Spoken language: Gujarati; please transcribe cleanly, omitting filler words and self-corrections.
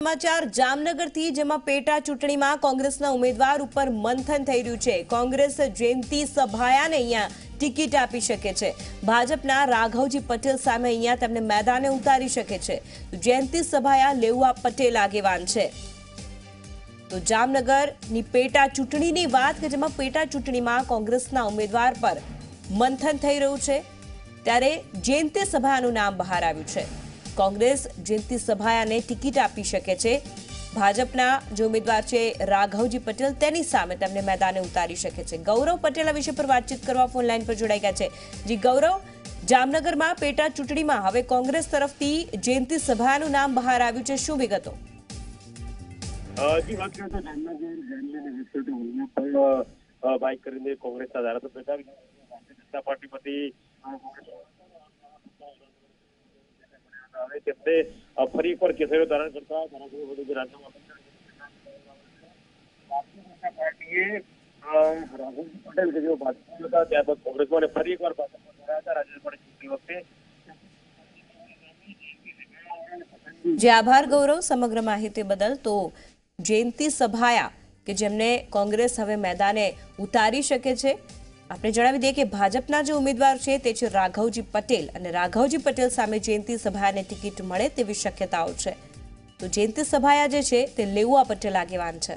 સમાચાર જામનગરથી, જેમાં પેટા ચૂંટણીમાં કોંગ્રેસના ઉમેદવાર ઉપર મંથન થઈ રહ્યું છે। કોંગ્રેસ જયંતિ સભાયાને અહીંયા ટિકિટ આપી શકે છે। ભાજપના રાઘવજી પટેલ સામે અહીંયા તેમને મેદાને ઉતારી શકે છે। જયંતિ સભાયા લેઉવા પટેલ આગેવાન છે। તો જામનગરની પેટા ચૂંટણીની વાત કે જેમાં પેટા ચૂંટણીમાં કોંગ્રેસના ઉમેદવાર પર મંથન થઈ રહ્યું છે, ત્યારે જયંતિ સભાયાનું નામ બહાર આવ્યું છે। કોંગ્રેસ જયંતિ સભાયાને ટિકિટ આપી શકે છે। ભાજપના જે ઉમેદવાર છે રાઘવજી પટેલ, તેની સામે તેમને મેદાને ઉતારી શકે છે। ગૌરવ પટેલ આ વિષય પર વાતચીત કરવા ફોન લાઈન પર જોડાઈ ગયા છે। જી ગૌરવ, જામનગરમાં પેટા ચૂંટણીમાં હવે કોંગ્રેસ તરફથી જયંતિ સભાયાનું નામ બહાર આવ્યું છે, શું વિગતો? જી વાત કરીએ તો જામનગર બાઇક કરીને કોંગ્રેસના ધારાસભ્ય ભારતીય જનતા પાર્ટી પરથી તેમને ફરી એકવાર કેસરીઓ ધારણ કરતા પાર્ટીએ રાઘવજી પટેલ કે જેઓ ભાજપમાં હતા, ત્યારબાદ કોંગ્રેસમાં ફરી એકવાર ભાજપમાં જોડાયા હતા। રાજ્યસભાની ચૂંટણી વખતે જે આભાર ગૌરવ સમગ્ર માહિતી બદલ। તો જયંતિ સભાયા કે જેમને કોંગ્રેસ હવે મેદાને ઉતારી શકે છે। આપણે જણાવી દઈએ કે ભાજપના જે ઉમેદવાર છે તે છે રાઘવજી પટેલ, અને રાઘવજી પટેલ સામે જયંતિ સભાયાને ટિકિટ મળે તેવી શક્યતાઓ છે। તો જયંતિ સભાયા જે છે તે લેઉવા પટેલ આગેવાન છે।